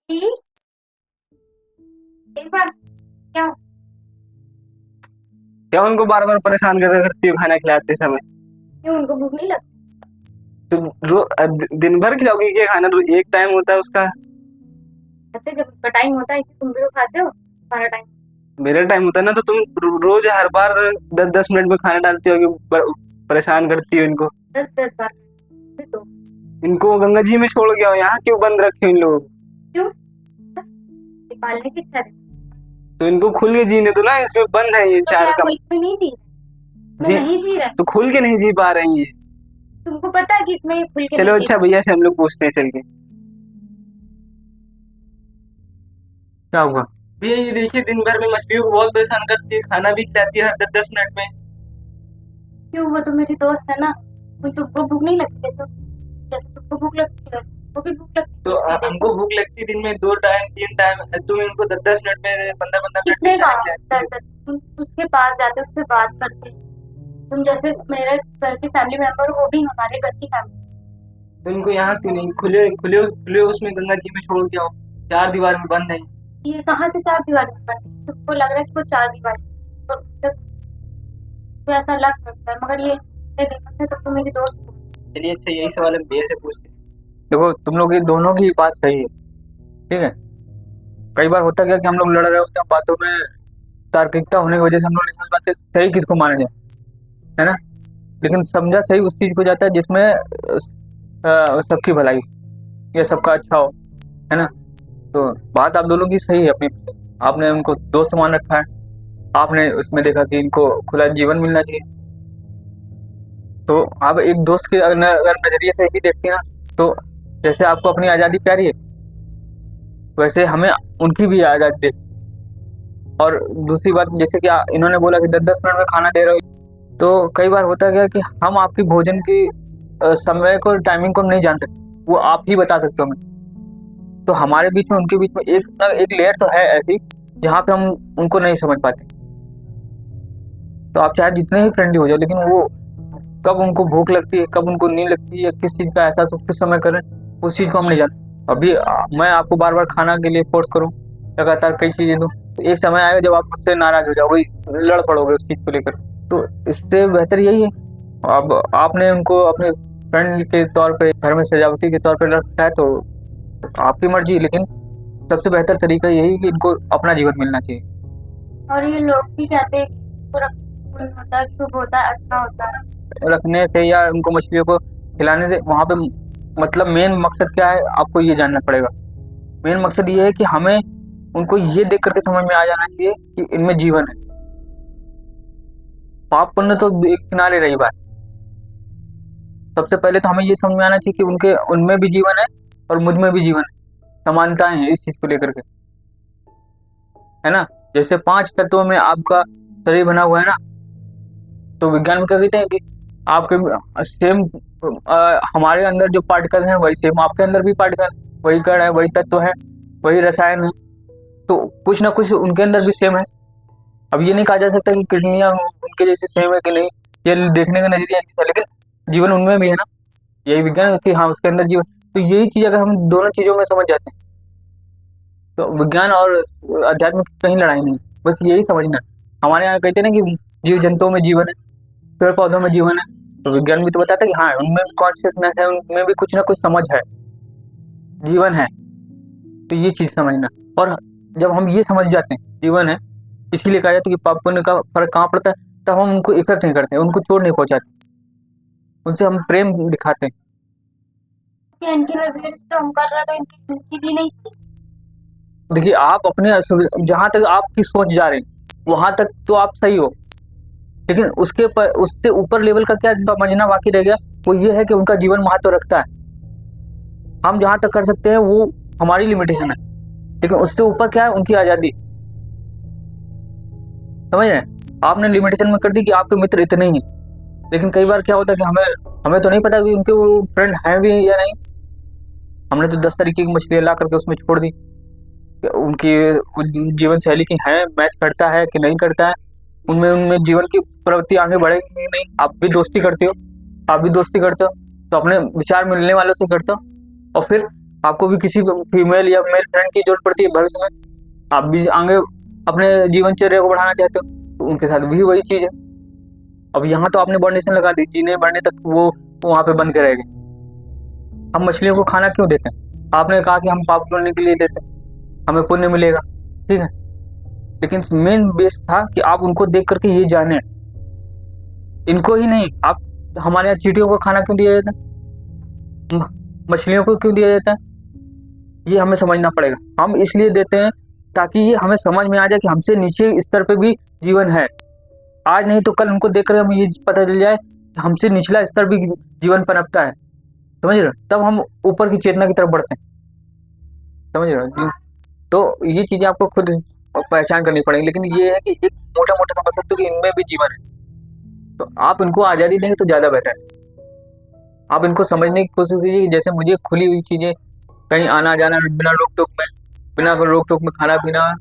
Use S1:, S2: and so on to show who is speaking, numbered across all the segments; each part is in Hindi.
S1: कि एक बार क्या
S2: क्या उनको बार बार परेशान करती हो खाना खिलाते समय?
S1: क्यों उनको भूख नहीं लगती?
S2: तुम दिन भर खिलाओगी क्या खाना? एक टाइम होता है उसका।
S1: खाते जब उसका टाइम होता है, तुम भी तो खाते हो सारा टाइम।
S2: मेरा टाइम होता है ना, तो तुम रोज हर बार 10-10 मिनट में खाना डालती हो कि परेशान करती हो इनको।
S1: 10-10 बार भी तो।
S2: इनको गंगा जी में छोड़ के आओ, यहाँ क्यों बंद रखे हो इन लोगों को?
S1: क्यों? ये पालने की इच्छा है।
S2: तो इनको खुल के जीने दो ना, इसमें बंद है ये
S1: तो
S2: चार
S1: क्या
S2: कम।
S1: वो इसमें नहीं जी इसमें
S2: जी,
S1: नहीं जी रहा?
S2: तो खुल के नहीं जी पा रही है।
S1: तुमको पता है कि इसमें ये खुल के नहीं
S2: चलो
S1: जी
S2: अच्छा,
S1: रहा?
S2: भैया से हम लोग पूछते हैं चल के। क्या हुआ? भैया ये देखिए, दिन भर में मछलियों को बहुत परेशान करती है, खाना भी खिलाती है हर 10-10 मिनट में।
S1: क्यों? वो तो मेरी दोस्त है ना। तुमको भूख नहीं लगती? जैसे जैसे तुमको भूख लगती है वो भी भूख लगती
S2: तो
S1: है, इसलिए
S2: हमको
S1: देखो।
S2: भूख लगती है दिन में 2 टाइम 3 टाइम, तुम इनको 10-10 मिनट में 15-15 मिनट में
S1: किसने
S2: खाना
S1: कहा
S2: खिलाती हो।
S1: 10-10? तुम उसके पास जाते उससे बात करते। तुम जैसे मेरे घर के फैमिली मेंबर, वो भी हमारे घर की फैमिली।
S2: तो इनको यहाँ क्यों नहीं खुले खुले खुले उसमें गंगा जी में छोड़ के आओ, चार दीवार में बंद है।
S1: ये कहाँ से चार दीवार में बंद है? तुमको लग रहा है कि वो चार दीवार तो तो ऐसा लग सकता है, मगर ये मेरे दिमाग में तो मेरी दोस्त हो।
S2: चलिए अच्छा, यही सवाल हम भैया से पूछते हैं। देखो, तुम लोग की दोनों की बात सही है, ठीक है। कई बार होता क्या कि हम लोग लड़ रहे होते हैं बातों में, तार्किकता होने की वजह से हम लोग नहीं समझ पाते सही किसको माना जाए, है ना। लेकिन समझा सही उस चीज को जाता है जिसमें सबकी भलाई या सबका अच्छा हो, है ना। तो बात आप दोनों की सही है अपनी। आपने उनको दोस्त मान रखा है, आपने उसमें देखा कि इनको खुला जीवन मिलना चाहिए। तो आप एक दोस्त के अगर नजरिए से ही देखती ना, तो जैसे आपको अपनी आज़ादी प्यारी है, वैसे हमें उनकी भी आज़ादी दे। और दूसरी बात, जैसे कि इन्होंने बोला कि 10-10 मिनट में खाना दे रहे हो, तो कई बार होता है क्या कि हम आपकी भोजन की समय को, टाइमिंग को नहीं जान सकते, वो आप ही बता सकते हो हमें। तो हमारे बीच में उनके बीच में एक ना एक लेयर तो है ऐसी, जहाँ पे हम उनको नहीं समझ पाते। तो आप चाहे जितने ही फ्रेंडली हो जाओ, लेकिन वो कब उनको भूख लगती है, कब उनको नींद लगती है, या किस चीज़ का एहसास वो किस समय करें, उस चीज़ को हम नहीं जानते। अभी मैं आपको बार बार खाना के लिए फोर्स करूँ, लगातार कई चीज़ें दूँ, तो एक समय आएगा जब आप मुझसे नाराज हो जाओगे, लड़ पड़ोगे उस चीज़ को लेकर। तो इससे बेहतर यही है, अब आपने उनको अपने फ्रेंड के तौर पे, घर में सजावटी के तौर पे रखा है, तो आपकी मर्जी। लेकिन सबसे बेहतर तरीका यही है कि इनको अपना जीवन मिलना चाहिए।
S1: और ये लोग भी कहते हैं कि पूरा पुण्य होता है, शुभ होता है, अच्छा होता है।
S2: रखने से या उनको मछलियों को खिलाने से वहाँ पे मतलब मेन मकसद क्या है, आपको ये जानना पड़ेगा। मेन मकसद ये है कि हमें उनको ये देख करके समझ में आ जाना चाहिए कि इनमें जीवन है। पाप पुण्य तो एक किनारे रही बात, सबसे पहले तो हमें ये समझ में आना चाहिए कि उनके उनमें भी जीवन है और मुझ में भी जीवन है, समानताएं हैं इस चीज को लेकर के, है ना। जैसे 5 तत्वों में आपका शरीर बना हुआ है ना, तो विज्ञान में क्या कहते हैं कि आपके सेम हमारे अंदर जो पार्टिकल हैं वही सेम आपके अंदर भी पार्टिकल, वही कण है, वही तत्व है, वही रसायन है। तो कुछ ना कुछ उनके अंदर भी सेम है। अब ये नहीं कहा जा सकता कि किडनियां उनके जैसे सेम है कि नहीं, ये देखने का नजरिया है, लेकिन जीवन उनमें भी है ना। यही विज्ञान है कि हाँ, उसके अंदर जीवन। तो यही चीज अगर हम दोनों चीजों में समझ जाते हैं, तो विज्ञान और अध्यात्म की कहीं लड़ाई नहीं, बस यही समझना। हमारे यहाँ कहते हैं ना कि जीव जंतुओं में जीवन है, पेड़ पौधों में जीवन है, तो विज्ञान भी तो बताता है कि हाँ, उनमें भी कॉन्शियसनेस है, उनमें भी कुछ ना कुछ समझ है, जीवन है। तो ये चीज समझना। और जब हम ये समझ जाते हैं जीवन है, इसीलिए कहा जाता है कि पाप पुण्य का फर्क कहाँ पड़ता है, तब हम उनको इफेक्ट नहीं करते, उनको चोट नहीं पहुंचाते, उनसे हम प्रेम दिखाते हैं।
S1: क्या इनकी नजरिए से जो हम कर रहे हैं, तो इनकी भी नहीं सही?
S2: देखिए, आप अपने जहां तक आपकी सोच जा रही वहां तक तो आप सही हो, लेकिन उसके पर उससे ऊपर लेवल का क्या समझना बाकी रह गया, वो ये है कि उनका जीवन महत्व रखता है। हम जहां तक कर सकते हैं वो हमारी लिमिटेशन है, लेकिन उससे ऊपर क्या है, उनकी आजादी। समझ रहे हैं, आपने लिमिटेशन में कर दी कि आपके मित्र इतने ही, लेकिन कई बार क्या होता है कि हमें हमें तो नहीं पता कि उनके वो फ्रेंड हैं भी या नहीं। हमने तो 10 तरीके की मछलियां ला करके उसमें छोड़ दी कि उनकी जीवन शैली की है, मैच करता है कि नहीं करता है, उनमें उनमें जीवन की प्रवृत्ति आगे बढ़ेगी कि नहीं। आप भी दोस्ती करते हो, आप भी दोस्ती करते हो, तो अपने विचार मिलने वालों से करते हो, और फिर आपको भी किसी फीमेल या मेल फ्रेंड की जरूरत पड़ती है भविष्य में, आप भी आगे अपने जीवनचर्या को बढ़ाना चाहते हो, तो उनके साथ भी वही चीज है। अब यहाँ तो आपने बॉन्डेशन लगा दी, जीने बढ़ने तक वो वहां पे बन के रहेगी। हम मछलियों को खाना क्यों देते हैं? आपने कहा कि हम पाप करने के लिए देते हैं, हमें पुण्य मिलेगा, ठीक है, लेकिन मेन बेस था कि आप उनको देख करके ये जाने, इनको ही नहीं। आप हमारे यहाँ चींटियों को खाना क्यों दिया जाता है, मछलियों को क्यों दिया जाता है, ये हमें समझना पड़ेगा। हम इसलिए देते हैं ताकि ये हमें समझ में आ जाए कि हमसे नीचे स्तर पे भी जीवन है। आज नहीं तो कल उनको देख कर हमें ये पता चल जाए कि हमसे निचला स्तर भी जीवन पनपता है, समझ रहे हो, तब हम ऊपर की चेतना की तरफ बढ़ते हैं, समझ रहे हो। तो ये चीजें आपको खुद पहचान करनी पड़ेगी, लेकिन ये है कि एक मोटा मोटा समझ सकते हो कि इनमें भी जीवन है, तो आप इनको आजादी देंगे तो ज्यादा बेहतर है। आप इनको समझने की कोशिश कीजिए कि जैसे मुझे खुली हुई चीजें, कहीं आना जाना बिना रोक टोक में, बिना रोक टोक में खाना पीना,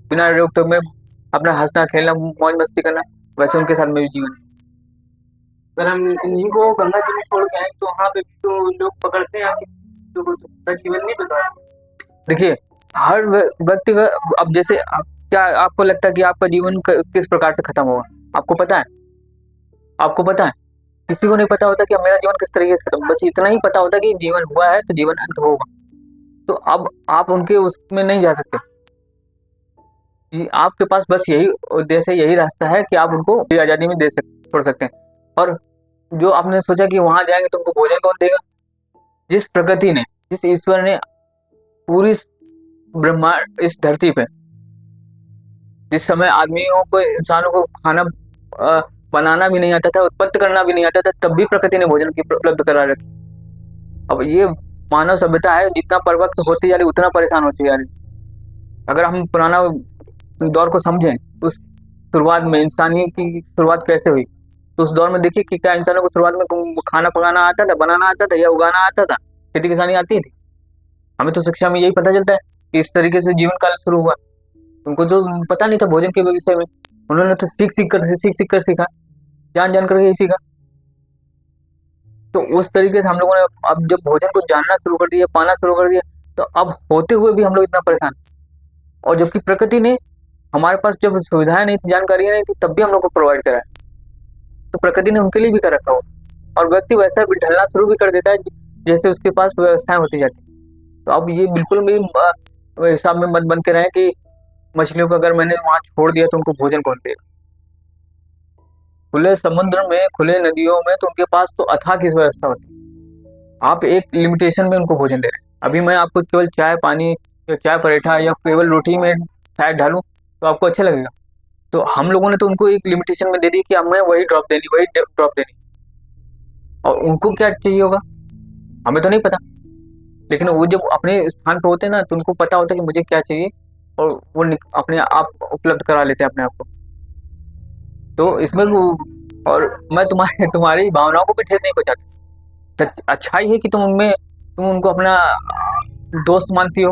S2: बिना रोक टोक में अपना हंसना खेलना मौज मस्ती करना, वैसे उनके साथ में भी जीवन है।
S3: अगर हम इन्हीं को गंगा जी में छोड़ के आए तो वहाँ पे भी तो लोग पकड़ते हैं आके, तो उनका जीवन नहीं बता।
S2: देखिए हर व्यक्ति का, अब जैसे क्या आपको लगता है कि आपका जीवन किस प्रकार से खत्म होगा? आपको पता है? आपको पता है? किसी को नहीं पता होता कि मेरा जीवन किस तरीके से खत्म, बस इतना ही पता होता कि जीवन हुआ है तो जीवन अंत होगा। तो अब आप उनके उसमें नहीं जा सकते, आपके पास बस यही उद्देश्य है, यही रास्ता है कि आप उनको आजादी में दे छोड़ सकते हैं। और जो आपने सोचा कि वहां जाएंगे तो उनको भोजन कौन देगा? जिस प्रकृति ने, जिस ईश्वर ने पूरी ब्रह्मांड इस धरती पे, जिस समय आदमियों को, इंसानों को खाना बनाना भी नहीं आता था, उत्पत्ति करना भी नहीं आता था, तब भी प्रकृति ने भोजन की उपलब्ध करा रखी। अब ये मानव सभ्यता है, जितना परिवक्त होती जा रही उतना परेशान होती जा रही। अगर हम पुराना दौर को समझें, उस शुरुआत में इंसानी की शुरुआत कैसे हुई, तो उस दौर में देखिए कि क्या इंसानों को शुरुआत में खाना पकाना आता था, बनाना आता था, या उगाना आता था, खेती किसानी आती थी? हमें तो शिक्षा में यही पता चलता है कि इस तरीके से जीवन काल शुरू हुआ। उनको तो पता नहीं था भोजन के विषय में, उन्होंने तो सीख सीख कर सीखा, जान जान करके ही सीखा। तो उस तरीके से हम लोगों ने अब जब भोजन को जानना शुरू कर दिया, पाना शुरू कर दिया, तो अब होते हुए भी हम लोग इतना परेशान, और जबकि प्रकृति ने हमारे पास जब सुविधाएं नहीं थी, जानकारी नहीं थी, तब भी हम लोग को प्रोवाइड करा है। तो प्रकृति ने उनके लिए भी कर रखा हो, और व्यक्ति वैसा भी ढलना शुरू भी कर देता है जैसे उसके पास व्यवस्थाएं होती जाती। तो अब ये बिल्कुल भी हिसाब में मत बन के रहे कि मछलियों को अगर मैंने वहां छोड़ दिया तो उनको भोजन कौन देगा। खुले समुद्र में, खुले नदियों में तो उनके पास तो अथाह की व्यवस्था होती है। आप एक लिमिटेशन में उनको भोजन दे रहे हैं। अभी मैं आपको केवल चाय पानी या चाय पराठा या केवल रोटी में शायद ढालूं तो आपको अच्छा लगेगा, तो हम लोगों ने तो उनको एक लिमिटेशन में दे दी कि हमें वही ड्रॉप देनी, और उनको क्या चाहिए होगा हमें तो नहीं पता, लेकिन वो जब अपने स्थान पर होते हैं ना, तो उनको पता होता है कि मुझे क्या चाहिए, और वो अपने आप उपलब्ध करा लेते हैं अपने आप को। तो इसमें और मैं तुम्हारी भावनाओं को भी ठेस नहीं पहुंचाता। अच्छा ही है कि तुम उनको अपना दोस्त मानती हो,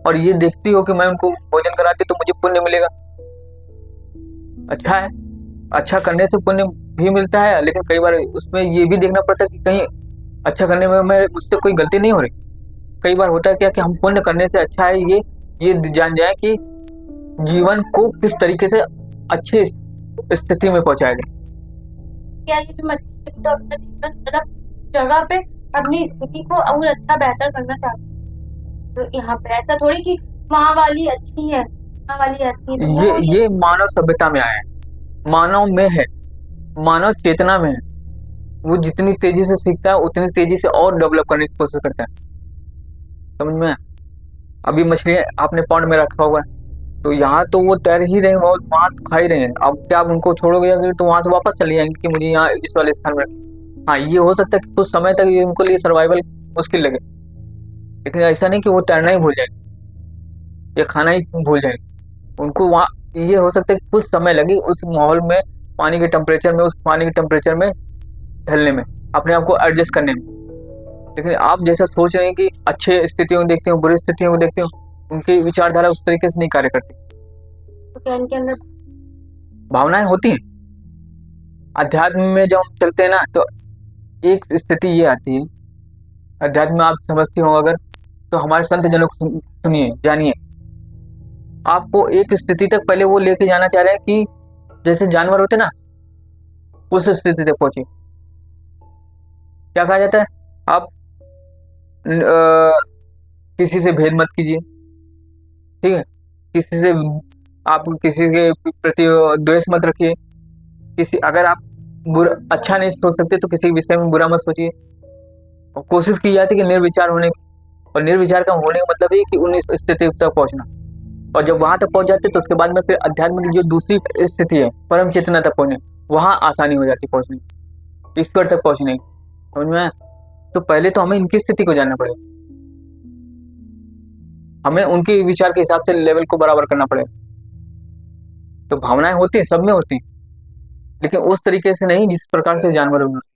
S2: और ये देखती हो कि मैं उनको भोजन कराती तो मुझे पुण्य मिलेगा। अच्छा है, अच्छा करने से पुण्य भी मिलता है, लेकिन कई बार उसमें ये भी देखना पड़ता है कि कहीं अच्छा करने में मैं मुझसे कोई गलती नहीं हो रही। कई बार होता है क्या कि हम पुण्य करने से अच्छा है ये जान जाए कि जीवन को किस तरीके से अच्छे स्थिति में पहुंचाया जाए।
S1: क्या ये जो मछली तो अपना जीवन मतलब जगह पे अपनी स्थिति को और अच्छा बेहतर करना चाहती है, तो यहाँ पे ऐसा थोड़ी कि वहाँ वाली अच्छी है, वहाँ वाली ऐसी है।
S2: ये मानव सभ्यता में आया है, मानव में है, मानव चेतना में है। वो जितनी तेजी से सीखता है उतनी तेजी से और डेवलप करने की कोशिश करता है, समझ में? अभी मछली आपने पॉन्ड में रखा हुआ है, तो यहाँ तो वो तैर ही रहे हैं, वहाँ तो खा ही रहे हैं। अब क्या आप उनको छोड़ोगे अगर, तो वहां से वापस चले जाएंगे कि मुझे यहाँ इस वाले स्थान में रखें। हाँ, ये हो सकता है कि कुछ समय तक उनको लिए सर्वाइवल मुश्किल लगे, लेकिन ऐसा नहीं कि वो तैरना ही भूल जाएंगे या खाना ही भूल जाएंगे। उनको वहाँ ये हो सकता है कि कुछ समय लगे उस माहौल में, पानी के टेम्परेचर में, उस पानी के टेम्परेचर में ढलने में, अपने आप को एडजस्ट करने में। लेकिन आप जैसा सोच रहे हैं कि अच्छे स्थितियों को देखते हो, बुरी स्थितियों को देखते हो, उनकी विचारधारा उस तरीके से नहीं कार्य करती।
S1: तो क्या इनके अंदर
S2: भावनाएं होती हैं? अध्यात्म में जब हम चलते हैं ना, तो एक स्थिति ये आती है अध्यात्म आप समझती हो अगर, तो हमारे संत जनों को सुनिए, जानिए। आपको एक स्थिति तक पहले वो लेके जाना चाह रहे हैं कि जैसे जानवर होते ना, उस स्थिति तक पहुंचे। क्या कहा जाता है, आप किसी से भेद मत कीजिए, ठीक है, किसी से आप किसी के प्रति द्वेष मत रखिए, किसी अगर आप बुरा अच्छा नहीं सोच सकते तो किसी विषय में बुरा मत सोचिए। और कोशिश की जाती है कि निर्विचार होने, और निर्विचार का होने का मतलब है कि उन स्थिति तक पहुंचना। और जब वहां तक पहुंच जाते तो उसके बाद में फिर अध्यात्म की जो दूसरी स्थिति है, परम चेतना तक पहुंचने, वहां आसानी हो जाती पहुंचने, ईश्वर तक पहुंचने की। समझ में आया? तो पहले तो हमें इनकी स्थिति को जानना पड़ेगा, हमें उनके विचार के हिसाब से लेवल को बराबर करना पड़ेगा। तो भावनाएं होती हैं, सब में होती हैं, लेकिन उस तरीके से नहीं जिस प्रकार से जानवर में होती हैं।